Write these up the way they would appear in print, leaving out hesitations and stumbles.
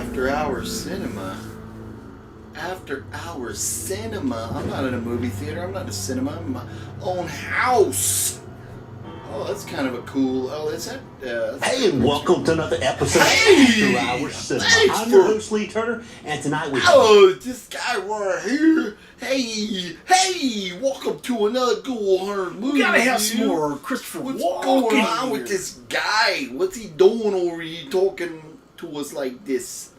After Hours Cinema. After Hours Cinema. I'm not in a movie theater. I'm not in a cinema. I'm in my own house. Oh, that's kind of a cool. Oh, is that? Hey, and welcome to another episode Hey! of After Hours Cinema. Thanks I'm your for- host, Lee Turner, and tonight we Oh, this guy right here. Hey, welcome to another Cool Hunter movie. We gotta have some review. more Christopher What's Walken going on here. with this guy? What's he doing over here talking to us like this?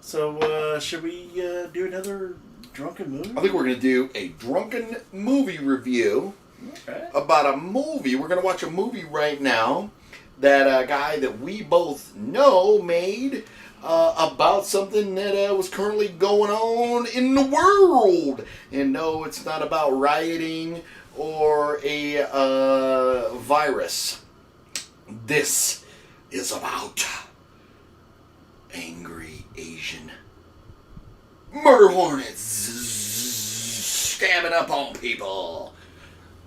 So, should we do another drunken movie? I think we're going to do a drunken movie review Okay. about a movie. We're going to watch a movie right now that a guy that we both know made about something that was currently going on in the world. And no, it's not about rioting or a virus. This is about angry Asian murder hornets stabbing up on people.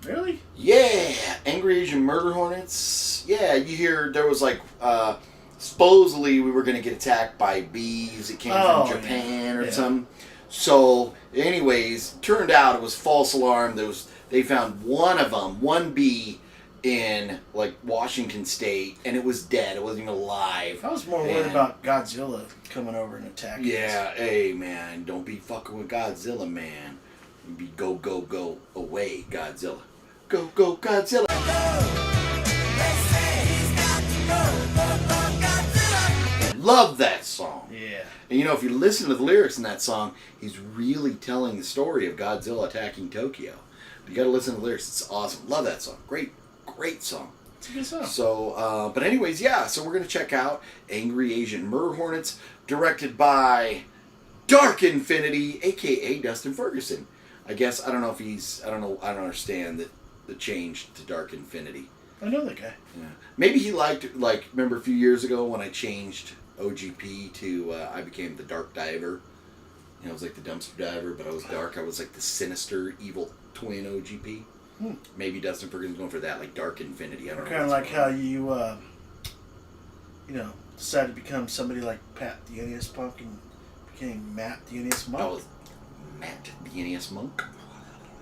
Really? Yeah, angry Asian murder hornets. Yeah, you hear there was like, supposedly we were going to get attacked by bees. It came from Japan or something. So, anyways, turned out it was false alarm. They found one of them, one bee, in like Washington State, and it was dead. It wasn't even alive. I was more worried about Godzilla coming over and attacking Yeah, hey man, don't be fucking with Godzilla, man. You be go away, Godzilla. Go Godzilla. Love that song. Yeah. And you know, if you listen to the lyrics in that song, he's really telling the story of Godzilla attacking Tokyo. You gotta listen to the lyrics. It's awesome. Love that song. Great song. It's a good song. So, but anyways, yeah, so we're going to check out Angry Asian Murder Hornets, directed by Dark Infinity, a.k.a. Dustin Ferguson. I guess, I don't don't understand the change to Dark Infinity. I know that guy. Yeah. Maybe he remember a few years ago when I changed OGP to, I became the Dark Diver. You know, I was like the dumpster diver, but I was dark. I was like the sinister, evil twin OGP. Maybe Dustin Ferguson's going for that, like Dark Infinity. I don't know. Kind of like how you, decided to become somebody like Pat the NES Punk and became Matt the NES Monk. I was Matt the NES Monk.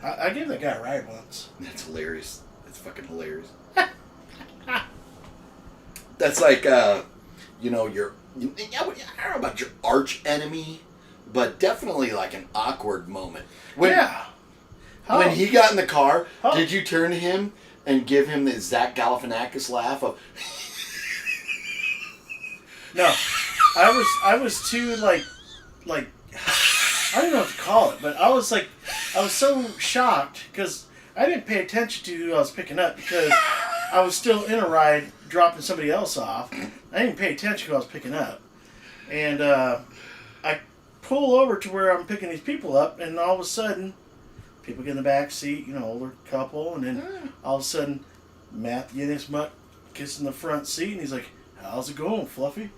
I gave that guy a ride once. That's hilarious. That's fucking hilarious. That's like, I don't know about your arch enemy, but definitely like an awkward moment. When he got in the car, did you turn to him and give him the Zach Galifianakis laugh of... No. I was too, like, I don't know what to call it, but I was so shocked because I didn't pay attention to who I was picking up because I was still in a ride dropping somebody else off. I didn't pay attention to who I was picking up. And I pull over to where I'm picking these people up, and all of a sudden, people get in the back seat, older couple, and then all of a sudden, Matt the NES Mutt gets in the front seat, and he's like, "How's it going, Fluffy?"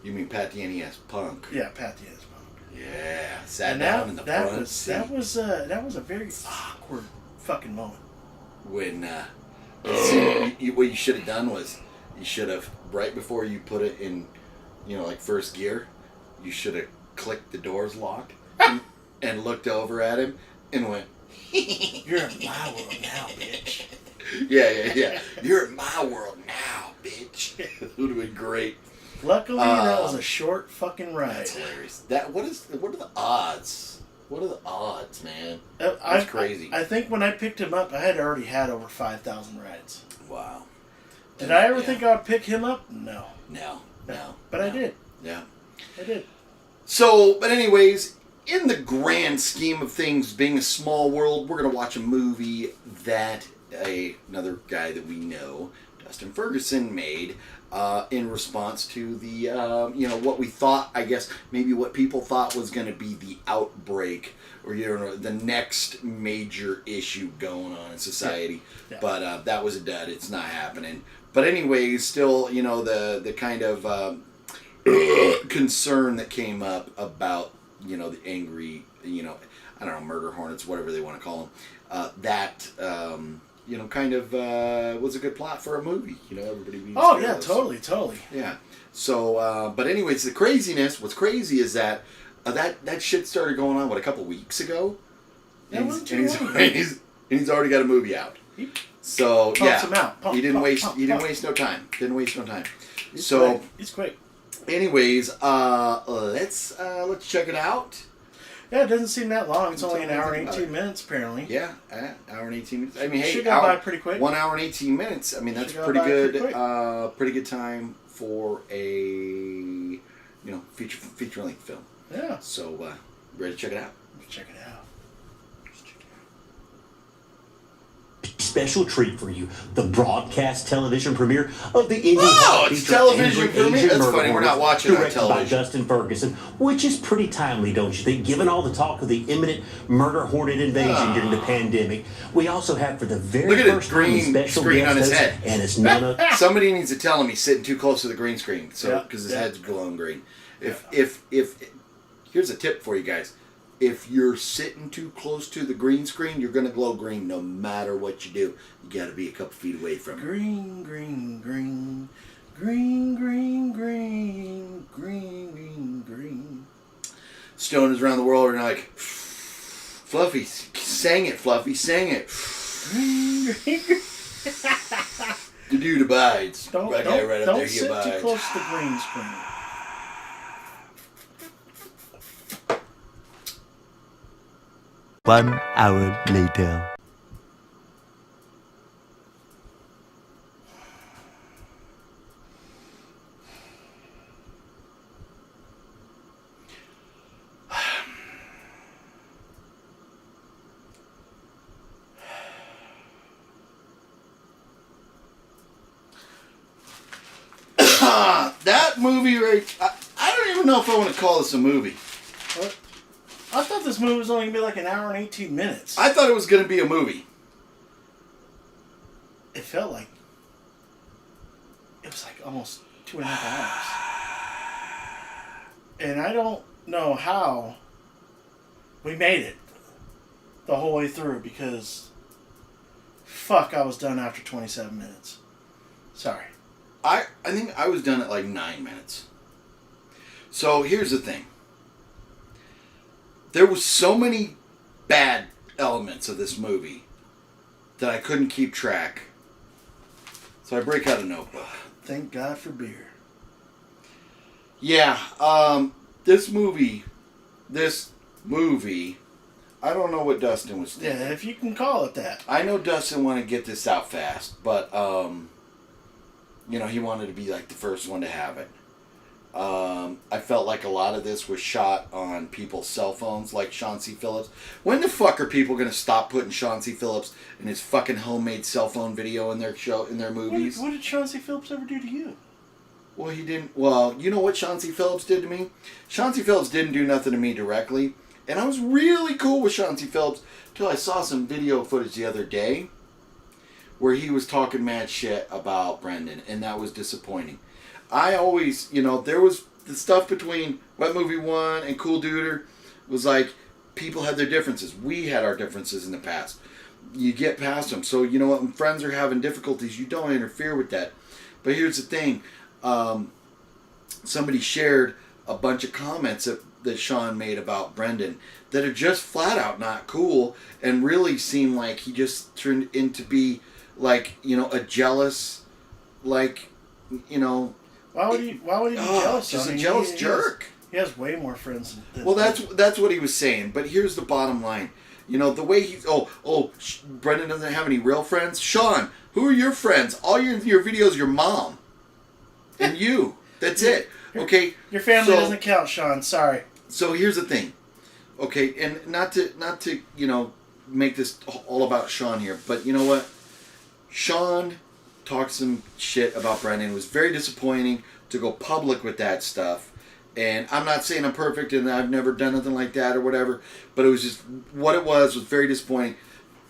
You mean Pat the NES Punk? Yeah, Pat the NES Punk. Yeah, sat down in the front seat. That was a very awkward fucking moment. When what you should have done was you should have, right before you put it in, like first gear, you should have clicked the doors locked and looked over at him and went, "You're in my world now, bitch." Yeah. You're in my world now, bitch. It would have been great. Luckily, that was a short fucking ride. That's hilarious. What are the odds? What are the odds, man? That's crazy. I think when I picked him up, I had already had over 5,000 rides. Wow. Did I ever think I would pick him up? No. But I did. Yeah. I did. So, but anyways, in the grand scheme of things, being a small world, we're going to watch a movie that another guy that we know, Dustin Ferguson, made in response to the, what we thought, I guess, maybe what people thought was going to be the outbreak or, the next major issue going on in society. Yeah. But that was a dud. It's not happening. But anyways, still, the kind of concern that came up about, the angry, I don't know, murder hornets, whatever they want to call them, that kind of was a good plot for a movie. Everybody being Oh yeah, fearless. totally. Yeah. So, but anyways, the craziness. What's crazy is that that shit started going on a couple weeks ago, and he's already got a movie out. So Pumps him out. He didn't waste no time. So he's quick. Anyways, let's check it out. Yeah, it doesn't seem that long. It's only an hour and 18 minutes, apparently. Yeah, hour and 18 minutes. I mean, hey, should go by pretty quick. 1 hour and 18 minutes. I mean, that's pretty good. Pretty good time for a feature length film. Yeah. So, ready to check it out? Let's check it out. Special treat for you, the broadcast television premiere of the indie it's television premiere. That's funny. We're not watching on directed television. by Dustin Ferguson, which is pretty timely, don't you think? Given all the talk of the imminent murder hornet invasion during the pandemic, we also have for the very first time a special screen guest on his host, head. and it's none of. Somebody needs to tell him he's sitting too close to the green screen, because his head's glowing green. If here's a tip for you guys. If you're sitting too close to the green screen, you're going to glow green no matter what you do. You got to be a couple feet away from it. Green, green, green. Green, green, green. Green, green, green. Stoners around the world are like, Fluffy, sang it, Fluffy, sang it. Green, green, green. The dude abides. Don't sit too close to the green screen. One hour later. That movie, I don't even know if I want to call this a movie. What? I thought this movie was only going to be like an hour and 18 minutes. I thought it was going to be a movie. It felt like it was like almost 2.5 hours. And I don't know how we made it the whole way through because fuck, I was done after 27 minutes. Sorry. I think I was done at like 9 minutes. So here's the thing. There was so many bad elements of this movie that I couldn't keep track. So I break out a notebook. Thank God for beer. Yeah, this movie, I don't know what Dustin was thinking. Yeah, if you can call it that. I know Dustin wanted to get this out fast, but, he wanted to be like the first one to have it. I felt like a lot of this was shot on people's cell phones, like Sean C. Phillips. When the fuck are people going to stop putting Sean C. Phillips in his fucking homemade cell phone video in their movies? What did Sean C. Phillips ever do to you? Well, he didn't. Well, you know what Sean C. Phillips did to me? Sean C. Phillips didn't do nothing to me directly, and I was really cool with Sean C. Phillips until I saw some video footage the other day where he was talking mad shit about Brendan, and that was disappointing. I always, there was the stuff between Wet Movie 1 and Cool Duder was like, people had their differences. We had our differences in the past. You get past them. So, you know what, when friends are having difficulties, you don't interfere with that. But here's the thing. Somebody shared a bunch of comments that Sean made about Brendan that are just flat out not cool and really seem like he just turned into be like, a jealous, like, Why would he be jealous? Just a jealous jerk. He has way more friends than Well, that's what he was saying. But here's the bottom line. The way he's... Brendan doesn't have any real friends? Sean, who are your friends? All your videos, your mom. And you. That's it. Okay? Your family doesn't count, Sean. Sorry. So here's the thing. Okay, and not to make this all about Sean here, but you know what? Sean talked some shit about Brendan. It was very disappointing to go public with that stuff. And I'm not saying I'm perfect and I've never done nothing like that or whatever, but it was just what it was very disappointing.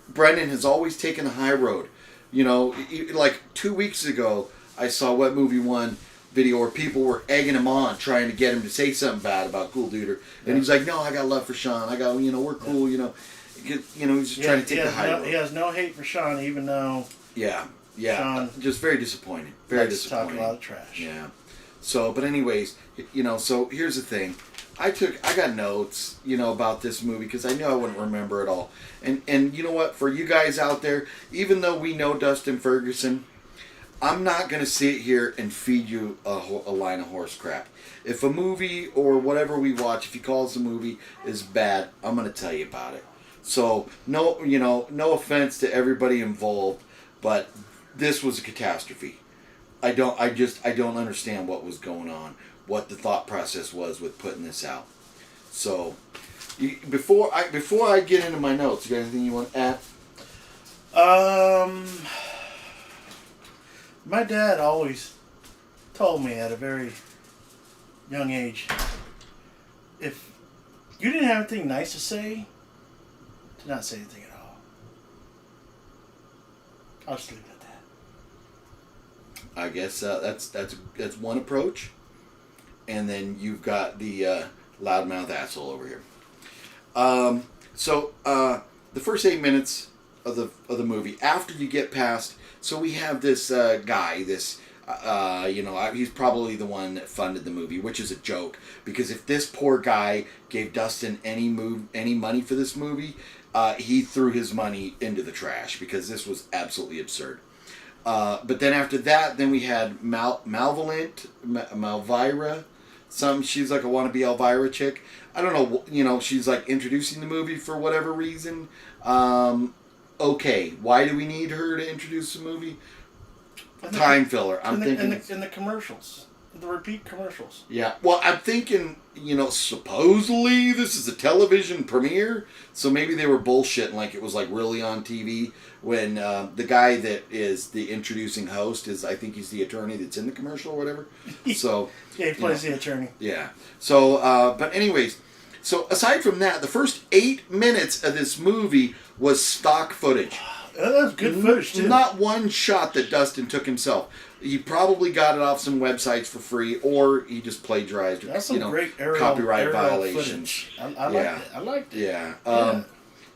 Brendan has always taken the high road. Like 2 weeks ago, I saw Wet Movie 1 video where people were egging him on, trying to get him to say something bad about Cool Duder. And he's like, no, I got love for Sean. I got, we're cool, he's just trying to take the high road. He has no hate for Sean, even though Yeah. Sean just very disappointed. Very disappointed. Talking a lot of trash. Yeah. So, but anyways, so here's the thing. I got notes, about this movie because I knew I wouldn't remember it all. And you know what? For you guys out there, even though we know Dustin Ferguson, I'm not going to sit here and feed you a line of horse crap. If a movie or whatever we watch, if he calls a movie is bad, I'm going to tell you about it. So, no offense to everybody involved, but this was a catastrophe. I don't understand what was going on, what the thought process was with putting this out. So, before I get into my notes, you got anything you want to add? My dad always told me at a very young age, if you didn't have anything nice to say, do not say anything at all. I'll just leave it at that. I guess that's one approach, and then you've got the loudmouth asshole over here. So the first 8 minutes of the movie, after you get past, so we have this guy, this he's probably the one that funded the movie, which is a joke because if this poor guy gave Dustin any money for this movie, he threw his money into the trash because this was absolutely absurd. But then after that, then we had Malvira. She's like a wannabe Elvira chick. I don't know. She's like introducing the movie for whatever reason. Okay, why do we need her to introduce the movie? Time filler. I'm thinking in the commercials, the repeat commercials. Yeah. Well, I'm thinking. Supposedly this is a television premiere, so maybe they were bullshitting like it was like really on TV. When the guy that is the introducing host is, I think he's the attorney that's in the commercial or whatever. So yeah, he plays the attorney. Yeah. So, but anyways, so aside from that, the first 8 minutes of this movie was stock footage. That's good footage too. Not one shot that Dustin took himself. He probably got it off some websites for free, or he just plagiarized. That's some great aerial, copyright violations. Footage. I liked it. I liked it. Yeah.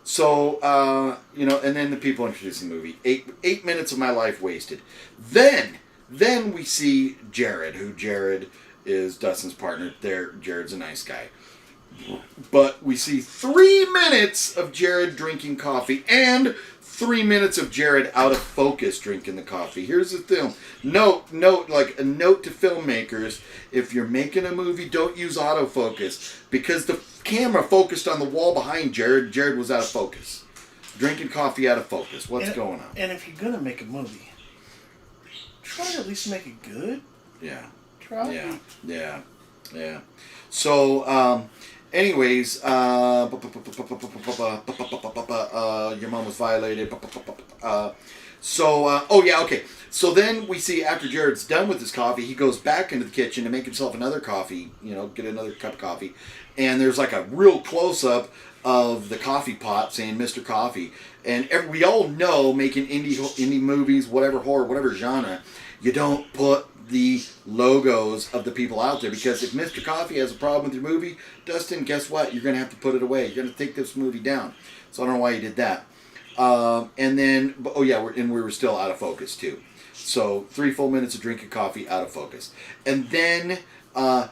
So, and then the people introducing the movie. 8 minutes of my life wasted. Then we see Jared, who Jared is Dustin's partner. Jared's a nice guy. But we see 3 minutes of Jared drinking coffee and 3 minutes of Jared out of focus drinking the coffee. Here's the film. Like a note to filmmakers, if you're making a movie, don't use autofocus. Because the camera focused on the wall behind Jared. Jared was out of focus. Drinking coffee out of focus. What's going on? And if you're going to make a movie, try to at least make it good. Yeah. Try. Yeah. So, anyways, your mom was violated. Okay. So then we see after Jared's done with his coffee, he goes back into the kitchen to make himself another coffee, get another cup of coffee. And there's like a real close-up of the coffee pot saying Mr. Coffee. And we all know making indie movies, whatever horror, whatever genre, you don't put the logos of the people out there, because if Mr. Coffee has a problem with your movie, Dustin, guess what? You're going to have to put it away. You're going to take this movie down. So I don't know why you did that. And then, we were still out of focus too. So 3 full minutes of drinking coffee, out of focus. And then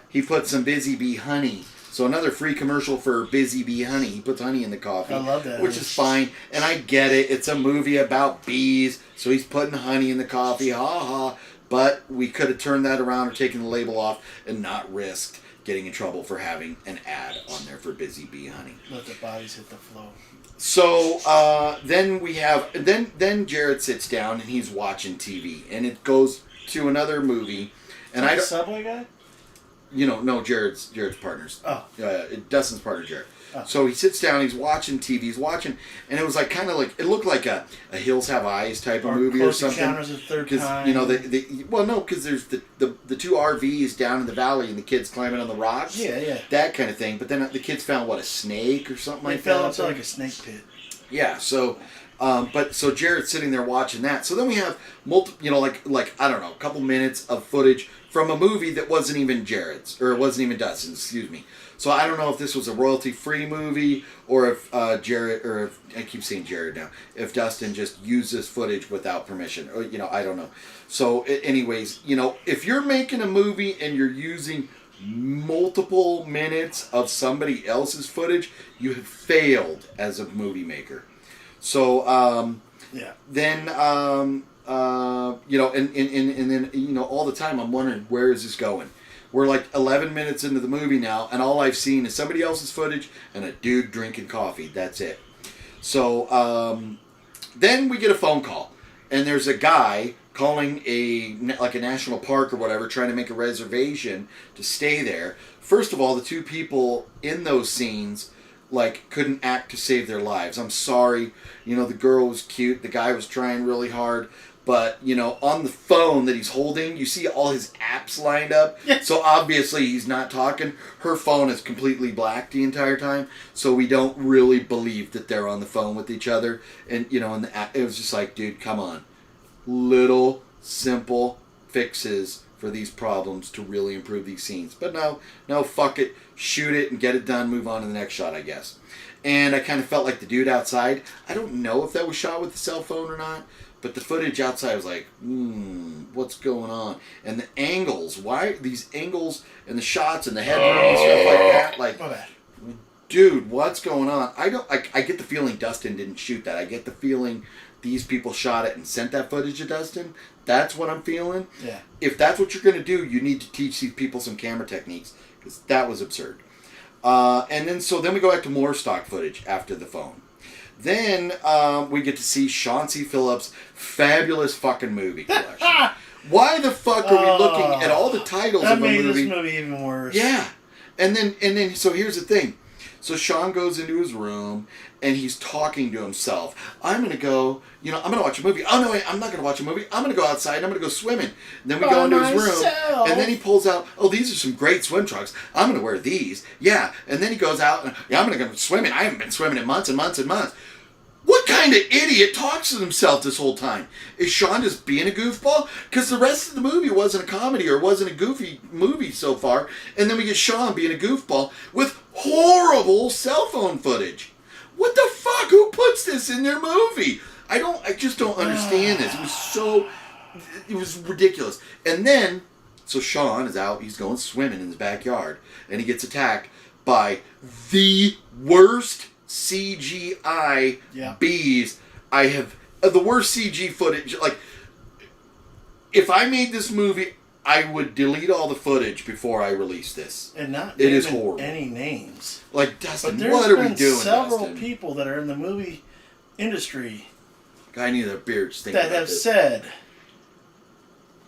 he put some Busy Bee honey. So another free commercial for Busy Bee honey. He puts honey in the coffee. I love that. Which is fine. And I get it. It's a movie about bees. So he's putting honey in the coffee. Ha ha. But we could have turned that around or taken the label off and not risked getting in trouble for having an ad on there for Busy Bee honey. Let the bodies hit the flow. So then we have then Jared sits down and he's watching TV, and it goes to another movie. And the Subway guy? No, Jared's partners. Oh. Dustin's partner, Jared. Oh. So he sits down, he's watching TV, and it was like kind of like, it looked like a Hills Have Eyes type of movie or something. Encounters a Third Kind. Because there's the 2 RVs down in the valley and the kids climbing on the rocks. Yeah. That kind of thing. But then the kids found, a snake or something like that? They fell into like a snake pit. Yeah, so... so Jared's sitting there watching that. So then we have I don't know, a couple minutes of footage from a movie that wasn't even Jared's, or it wasn't even Dustin's, excuse me. So I don't know if this was a royalty-free movie, or if Jared, or if, I keep saying Jared now, if Dustin just used this footage without permission, or, I don't know. So anyways, if you're making a movie and you're using multiple minutes of somebody else's footage, you have failed as a movie maker. So, then, and then, all the time I'm wondering, where is this going? We're like 11 minutes into the movie now, and all I've seen is somebody else's footage and a dude drinking coffee. That's it. So, then we get a phone call, and there's a guy calling a national park or whatever, trying to make a reservation to stay there. First of all, the two people in those scenes, couldn't act to save their lives. I'm sorry. The girl was cute. The guy was trying really hard. But, on the phone that he's holding, you see all his apps lined up. Yeah. So obviously he's not talking. Her phone is completely black the entire time. So we don't really believe that they're on the phone with each other. And, and it was just like, dude, come on. Little, simple fixes for these problems to really improve these scenes. But no, fuck it. Shoot it and get it done. Move on to the next shot, I guess. And I kind of felt like the dude outside, I don't know if that was shot with a cell phone or not, but the footage outside was like, what's going on? And the angles, why these angles and the shots and the headroom and stuff like that, dude, what's going on? I get the feeling Dustin didn't shoot that. I get the feeling these people shot it and sent that footage to Dustin. That's what I'm feeling. Yeah. If that's what you're going to do, you need to teach these people some camera techniques, because that was absurd. And then we go back to more stock footage after the phone. Then we get to see Sean C. Phillips' fabulous fucking movie collection. Why the fuck are we looking at all the titles of a movie? That made this movie even worse. Yeah. And then, so here's the thing. So Sean goes into his room, and he's talking to himself. I'm going to go, I'm going to watch a movie. Oh, no, wait, I'm not going to watch a movie. I'm going to go outside, and I'm going to go swimming. And then we go into his room, and then he pulls out, these are some great swim trunks. I'm going to wear these. Yeah. And then he goes out, and I'm going to go swimming. I haven't been swimming in months and months and months. What kind of idiot talks to himself this whole time? Is Sean just being a goofball? Because the rest of the movie wasn't a comedy or wasn't a goofy movie so far. And then we get Sean being a goofball with horrible cell phone footage. What the fuck? Who puts this in their movie? I just don't understand this. It was ridiculous. And then, so Sean is out, he's going swimming in his backyard, and he gets attacked by the worst CGI bees I have. The worst CG footage. If I made this movie, I would delete all the footage before I release this. And not it is horrible. Any names. Dustin, what are we doing, Dustin? Several Dustin? people that are in the movie industry I need a beard that have said,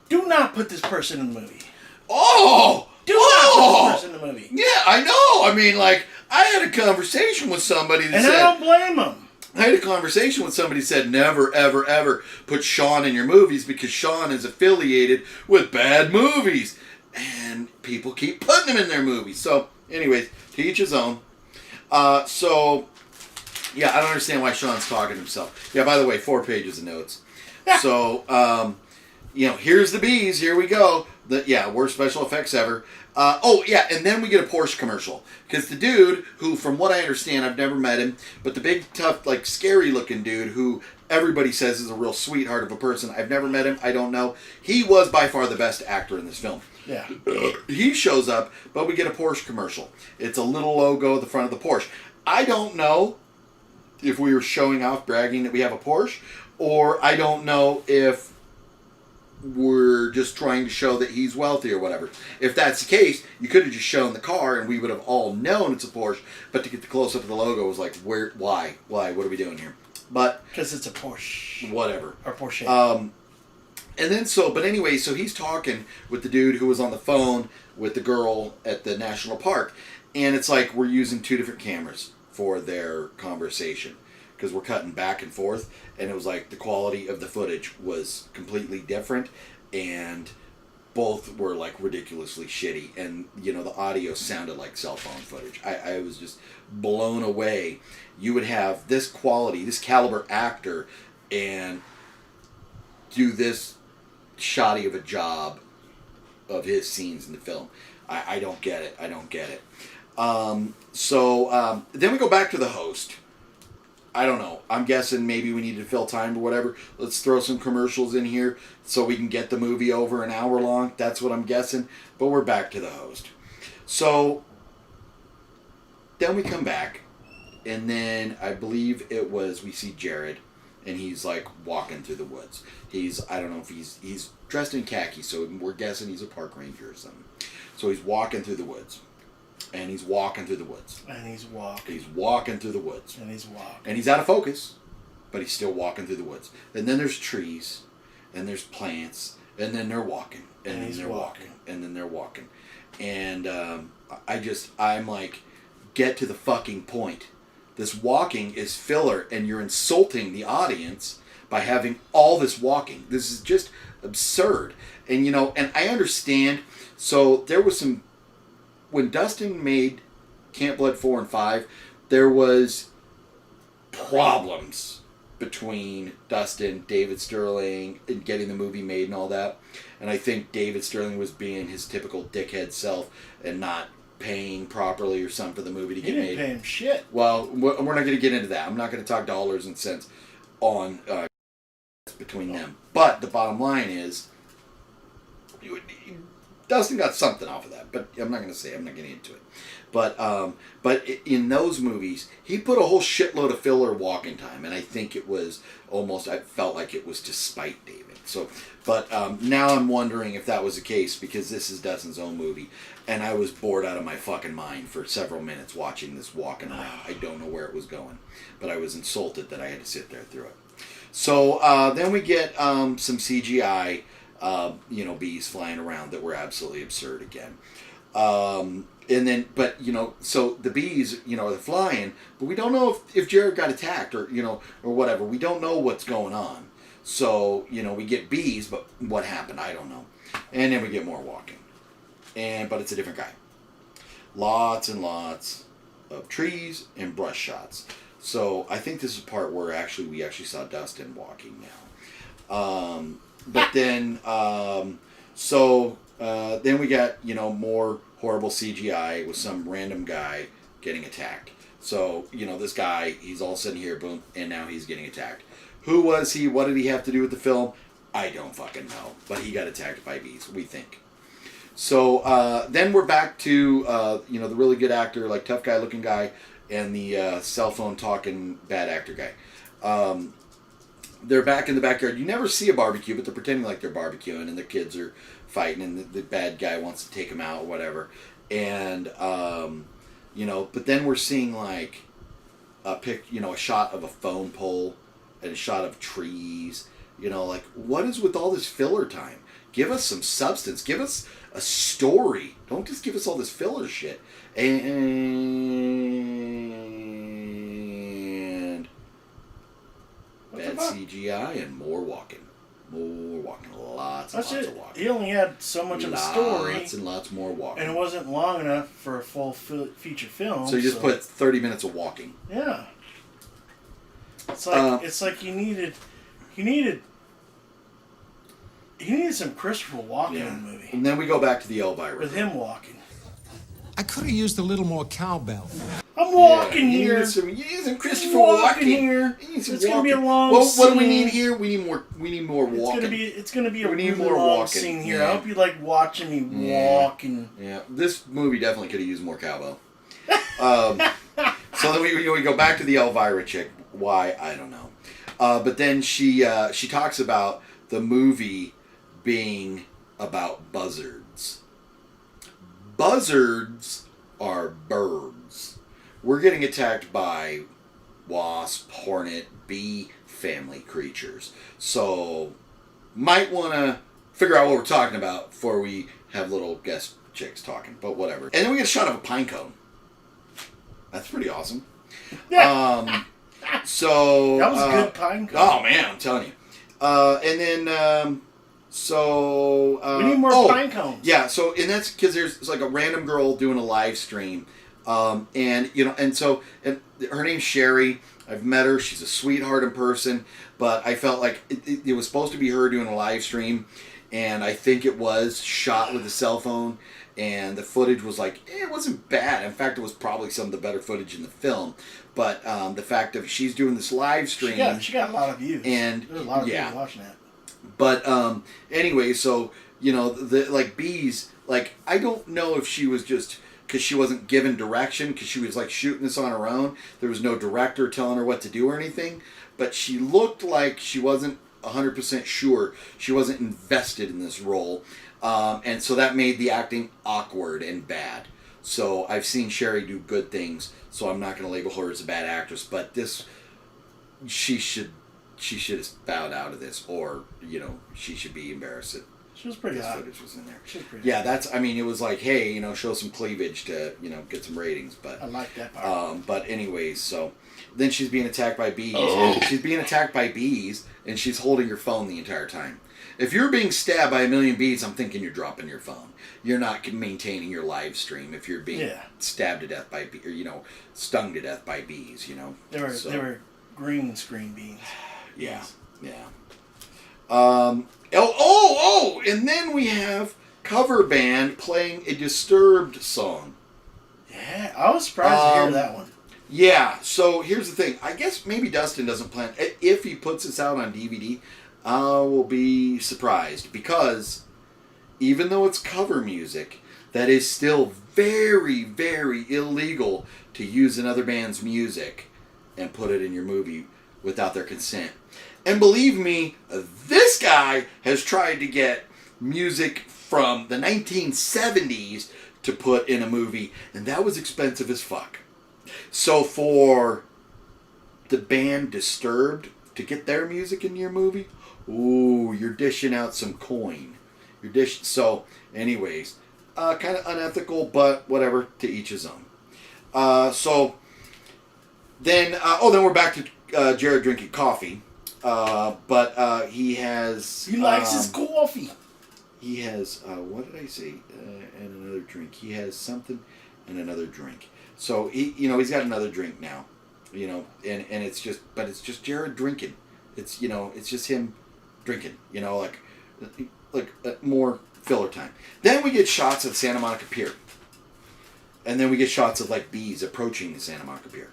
do not put this person in the movie. Oh! Do not put this person in the movie. Yeah, I know. I mean, I had a conversation with somebody that said... And I don't blame them. I had a conversation with somebody who said, never, ever, ever put Sean in your movies because Sean is affiliated with bad movies. And people keep putting him in their movies. So, anyways, to each his own. I don't understand why Sean's talking to himself. Yeah, by the way, 4 pages of notes. So, here's the bees. Here we go. Worst special effects ever. And then we get a Porsche commercial. Because the dude, who, from what I understand, I've never met him, but the big, tough, scary-looking dude who everybody says is a real sweetheart of a person, I've never met him, I don't know. He was by far the best actor in this film. Yeah. He shows up, but we get a Porsche commercial. It's a little logo at the front of the Porsche. I don't know if we were showing off, bragging that we have a Porsche, or I don't know if we're just trying to show that he's wealthy or whatever. If that's the case, you could have just shown the car and we would have all known it's a Porsche, but to get the close-up of the logo was like, why, what are we doing here? But because it's a Porsche. Whatever. Or Porsche. So he's talking with the dude who was on the phone with the girl at the national park, and it's like we're using 2 different cameras for their conversation because we're cutting back and forth, and it was like the quality of the footage was completely different, and both were ridiculously shitty, and the audio sounded like cell phone footage. I was just blown away. You would have this quality, this caliber actor, and do this shoddy of a job of his scenes in the film. I don't get it. I don't get it. Then we go back to the host. I don't know. I'm guessing maybe we need to fill time or whatever. Let's throw some commercials in here so we can get the movie over an hour long. That's what I'm guessing. But we're back to the host. So then we come back, and then I believe we see Jared, and he's like walking through the woods. I don't know if he's dressed in khaki, so we're guessing he's a park ranger or something. So he's walking through the woods. And he's walking through the woods. And he's walking. He's walking through the woods. And he's walking. And he's out of focus, but he's still walking through the woods. And then there's trees, and there's plants, and then they're walking. And then they're walking. And then they're walking. And I'm like, get to the fucking point. This walking is filler, and you're insulting the audience by having all this walking. This is just absurd. And, and I understand. So there was some... When Dustin made Camp Blood 4 and 5, there was problems between Dustin, David Sterling, and getting the movie made and all that. And I think David Sterling was being his typical dickhead self and not paying properly or something for the movie to get made. He didn't pay him shit. Well, we're not going to get into that. I'm not going to talk dollars and cents on between them. But the bottom line is... Dustin got something off of that, but I'm not going to say. I'm not getting into it. But in those movies, he put a whole shitload of filler walking time, and I think it was almost. I felt like it was to spite David. So, but now I'm wondering if that was the case because this is Dustin's own movie, and I was bored out of my fucking mind for several minutes watching this walking around. I don't know where it was going, but I was insulted that I had to sit there through it. So then we get some CGI. Bees flying around that were absolutely absurd again. And then, so the bees, they're flying, but we don't know if Jared got attacked or whatever. We don't know what's going on. So, we get bees, but what happened? I don't know. And then we get more walking. But it's a different guy. Lots and lots of trees and brush shots. So I think this is the part where we actually saw Dustin walking now. But then, then we got, more horrible CGI with some random guy getting attacked. So, this guy, he's all sitting here, boom, and now he's getting attacked. Who was he? What did he have to do with the film? I don't fucking know. But he got attacked by bees, we think. So, then we're back to, the really good actor, like tough guy looking guy, and the cell phone talking bad actor guy. They're back in the backyard. You never see a barbecue, but they're pretending like they're barbecuing, and the kids are fighting, and the bad guy wants to take them out, or whatever. And but then we're seeing like a shot of a phone pole and a shot of trees. Like what is with all this filler time? Give us some substance. Give us a story. Don't just give us all this filler shit. Bad CGI and more walking. Lots and lots of walking. He only had so much of a story. Lots and lots more walking. And it wasn't long enough for a full feature film. So you just put 30 minutes of walking. Yeah. It's like you needed some Christopher Walken in the movie. And then we go back to the Elvira. With him walking. I could have used a little more cowbell. I'm walking here. You need some Christopher Walken here. It's gonna be a long scene. What do we need here? We need more walking. It's gonna be a really long scene here. I hope you like watching me walking. Yeah, this movie definitely could have used more cowbell. So then we go back to the Elvira chick. Why? I don't know. But then she talks about the movie being about buzzards. Buzzards are birds. We're getting attacked by wasp, hornet, bee family creatures. So, might want to figure out what we're talking about before we have little guest chicks talking, but whatever. And then we get a shot of a pine cone. That's pretty awesome. Yeah. So that was a good pine cone. Oh man, I'm telling you. And then we need more pine cones. Yeah, so and that's because there's like a random girl doing a live stream, and her name's Sherry. I've met her. She's a sweetheart in person, but I felt like it was supposed to be her doing a live stream, and I think it was shot with a cell phone, and the footage was like, it wasn't bad. In fact, it was probably some of the better footage in the film. But the fact of she's doing this live stream, she got a lot of views, and there's a lot of people watching that. But anyway, so the like bees, like I don't know if she was just because she wasn't given direction because she was like shooting this on her own. There was no director telling her what to do or anything. But she looked like she wasn't 100% sure. She wasn't invested in this role. And so that made the acting awkward and bad. So I've seen Sherry do good things, so I'm not going to label her as a bad actress. But this, she should have bowed out of this, or she should be embarrassed that She was pretty this hot. footage was in there. She was pretty Yeah, that's. I mean, it was like, hey, show some cleavage to get some ratings. But I like that part. but anyways, so then she's being attacked by bees. And she's being attacked by bees, and she's holding her phone the entire time. If you're being stabbed by a million bees, I'm thinking you're dropping your phone. You're not maintaining your live stream if you're being stabbed to death by bees, or stung to death by bees. They were green screen beans. Yeah. And then we have cover band playing a Disturbed song. Yeah, I was surprised to hear that one. Yeah, so here's the thing. I guess maybe Dustin doesn't plan. If he puts this out on DVD, I will be surprised. Because even though it's cover music, that is still very, very illegal to use another band's music and put it in your movie without their consent. And believe me, this guy has tried to get music from the 1970s to put in a movie, and that was expensive as fuck. So for the band Disturbed to get their music in your movie, ooh, you're dishing out some coin. So, anyways, kind of unethical, but whatever, to each his own. Then we're back to Jared drinking coffee. But he has... He likes his coffee. He has, what did I say? And another drink. He has something and another drink. So, he's got another drink now. And it's just Jared drinking. It's just him drinking. Like more filler time. Then we get shots of Santa Monica Pier. And then we get shots of, like, bees approaching the Santa Monica Pier.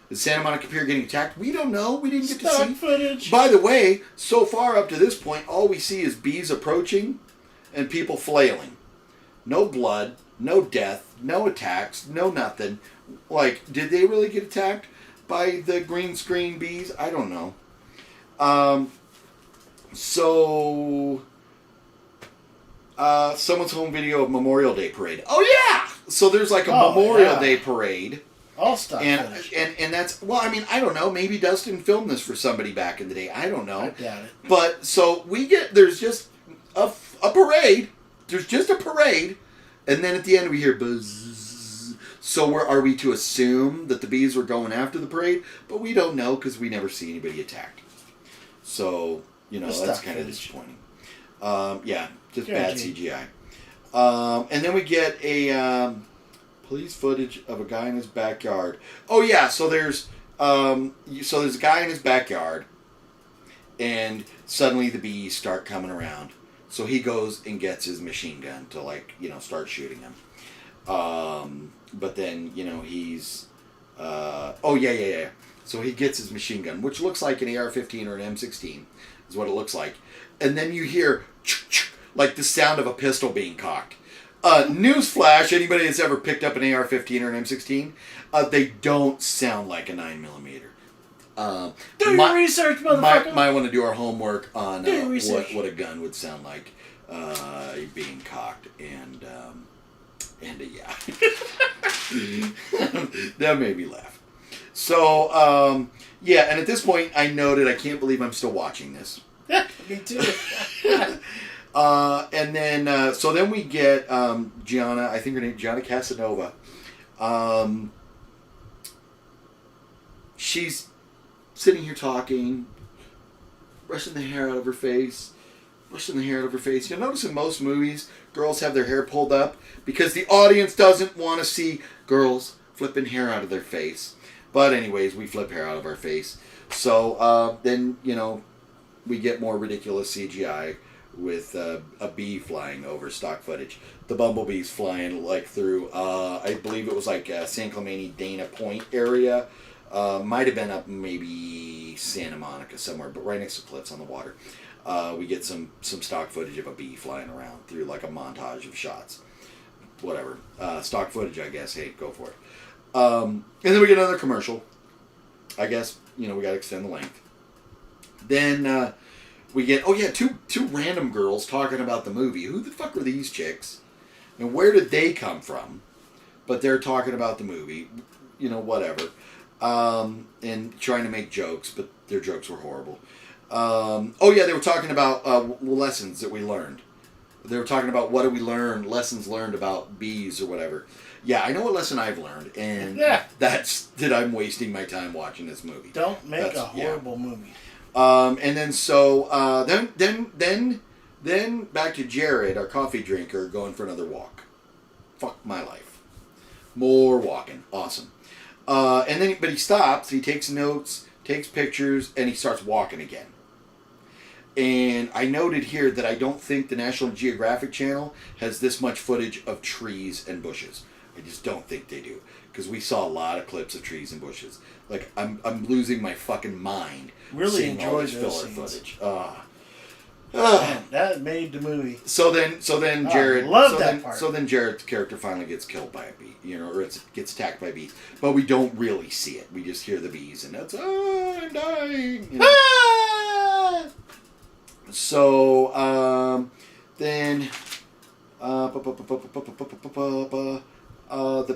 Is Santa Monica Pier getting attacked? We don't know. We didn't get to see. Footage. By the way, so far up to this point, all we see is bees approaching and people flailing. No blood, no death, no attacks, no nothing. Like, did they really get attacked by the green screen bees? I don't know. Someone's home video of Memorial Day parade. Oh yeah! So there's like a Memorial Day parade. All stuff. And that's, well, I mean, I don't know. Maybe Dustin filmed this for somebody back in the day. I don't know. I doubt it. But so there's just a parade. There's just a parade, and then at the end we hear buzz. So are we to assume that the bees were going after the parade? But we don't know because we never see anybody attacked. So that's kind of disappointing. Just bad CGI. And then we get a police footage of a guy in his backyard. Oh yeah, so there's a guy in his backyard, and suddenly the bees start coming around. So he goes and gets his machine gun to start shooting them. But then he's So he gets his machine gun, which looks like an AR-15 or an M16, is what it looks like. And then you hear like the sound of a pistol being cocked. Newsflash, anybody that's ever picked up an AR-15 or an M16, they don't sound like a 9mm. Do your research, motherfucker. Might want to do our homework on what a gun would sound like being cocked, and yeah. That made me laugh. So, and at this point I noted, I can't believe I'm still watching this. Me too. And then, so then we get Gianna, I think her name Gianna Casanova. She's sitting here talking, brushing the hair out of her face. You'll notice in most movies, girls have their hair pulled up because the audience doesn't want to see girls flipping hair out of their face. But anyways, we flip hair out of our face. So then, we get more ridiculous CGI with a bee flying over stock footage. The bumblebees flying like through, I believe it was like San Clemente, Dana Point area. Might have been up maybe Santa Monica somewhere, but right next to cliffs on the water. We get some stock footage of a bee flying around through like a montage of shots. Whatever. Stock footage, I guess. Hey, go for it. And then we get another commercial. I guess, we got to extend the length. Then we get, two random girls talking about the movie. Who the fuck were these chicks? And where did they come from? But they're talking about the movie. Whatever. And trying to make jokes, but their jokes were horrible. They were talking about lessons that we learned. They were talking about what did we learn, lessons learned about bees or whatever. Yeah, I know what lesson I've learned, and that's that I'm wasting my time watching this movie. Don't make a horrible movie. And then then back to Jared, our coffee drinker, going for another walk. Fuck my life. More walking. Awesome. But he stops, he takes notes, takes pictures, and he starts walking again. And I noted here that I don't think the National Geographic Channel has this much footage of trees and bushes. I just don't think they do. Because we saw a lot of clips of trees and bushes. Like, I'm losing my fucking mind. Really seeing all enjoyed this those filler scenes. footage. Man, that made the movie. So then Jared. Part. So then Jared's character finally gets killed by a bee, or gets attacked by bees. But we don't really see it. We just hear the bees, and that's I'm dying. So then the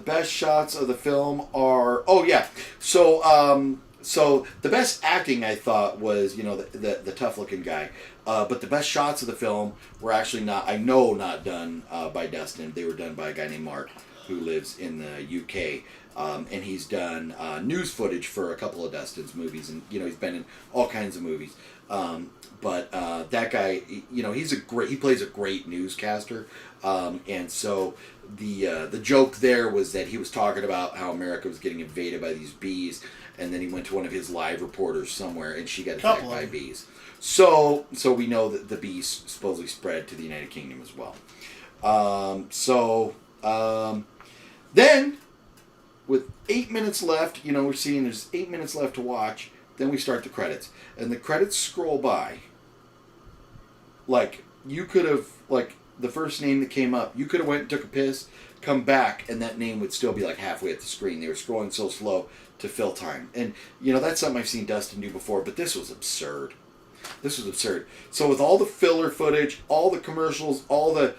best shots of the film are so the best acting I thought was the tough looking guy, but the best shots of the film were actually not done by Dustin. They were done by a guy named Mark who lives in the UK, and he's done news footage for a couple of Dustin's movies, and he's been in all kinds of movies. But that guy, he plays a great newscaster, and so the joke there was that he was talking about how America was getting invaded by these bees, and then he went to one of his live reporters somewhere, and she got attacked by bees. So we know that the bees supposedly spread to the United Kingdom as well. Then, with 8 minutes left, we're seeing there's 8 minutes left to watch. Then we start the credits, and the credits scroll by. Like, you could have, the first name that came up, you could have went and took a piss, come back, and that name would still be halfway at the screen. They were scrolling so slow to fill time. And, that's something I've seen Dustin do before, but this was absurd. So with all the filler footage, all the commercials, all the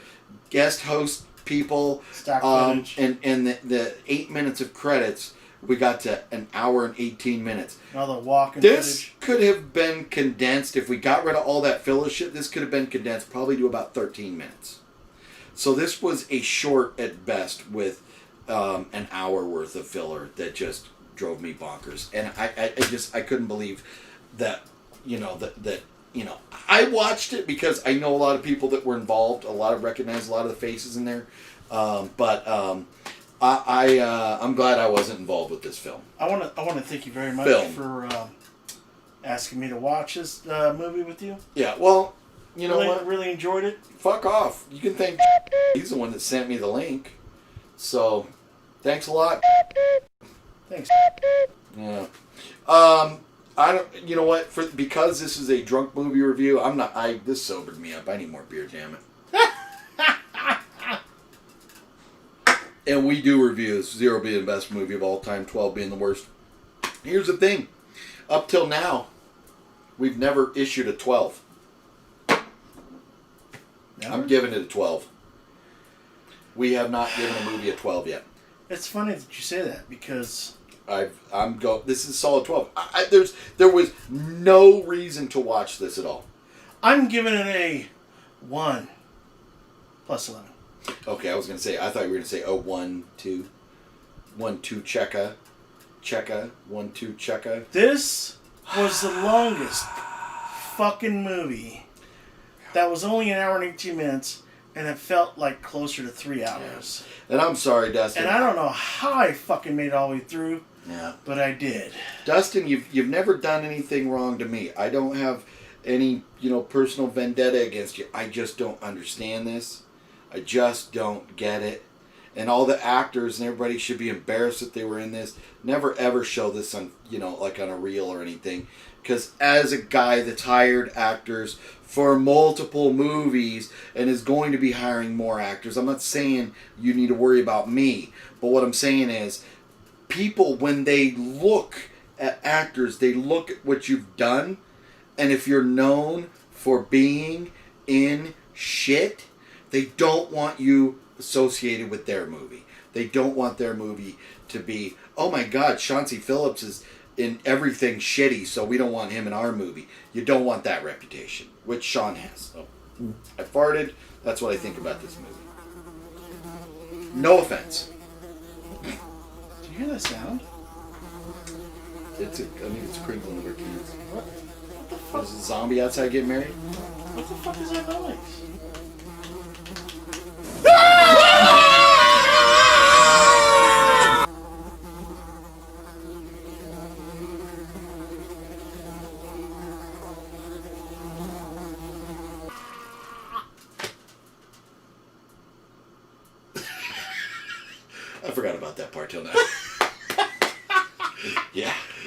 guest host people, and the 8 minutes of credits, we got to an hour and 18 minutes. All the walking This footage. could have been condensed. If we got rid of all that filler shit, this could have been condensed probably to about 13 minutes. So this was a short at best with an hour worth of filler that just drove me bonkers. And I couldn't believe that, I watched it because I know a lot of people that were involved. Recognized a lot of the faces in there. I'm glad I wasn't involved with this film. I want to thank you very much for asking me to watch this movie with you. Yeah, well, you know what? Really enjoyed it. Fuck off. You can thank he's the one that sent me the link. So, thanks a lot. Thanks. Yeah. I don't. You know what? Because this is a drunk movie review, this sobered me up. I need more beer, damn it. And we do reviews. 0 being the best movie of all time, 12 being the worst. Here's the thing. Up till now, we've never issued a 12. Never? I'm giving it a 12. We have not given a movie a 12 yet. It's funny that you say that because this is a solid 12. There was no reason to watch this at all. I'm giving it a 1 plus 11. Okay, I was going to say, I thought you were going to say, 1, 2. 1, 2, checka. 1, 2, checka. This was the longest fucking movie that was only an hour and 18 minutes, and it felt like closer to 3 hours. Yeah. And I'm sorry, Dustin. And I don't know how I fucking made it all the way through, yeah, but I did. But I did. Dustin, you've never done anything wrong to me. I don't have any, personal vendetta against you. I just don't understand this. I just don't get it. And all the actors and everybody should be embarrassed that they were in this. Never ever show this on, like on a reel or anything. Because as a guy that's hired actors for multiple movies and is going to be hiring more actors, I'm not saying you need to worry about me. But what I'm saying is, people, when they look at actors, they look at what you've done. And if you're known for being in shit, they don't want you associated with their movie. They don't want their movie to be, oh my God, Chauncey Phillips is in everything shitty, so we don't want him in our movie. You don't want that reputation, which Sean has. So, I farted. That's what I think about this movie. No offense. Do you hear that sound? I think it's crinkling of our keys. What the fuck? Is a zombie outside getting married? What the fuck is that noise? I forgot about that part till now. Yeah.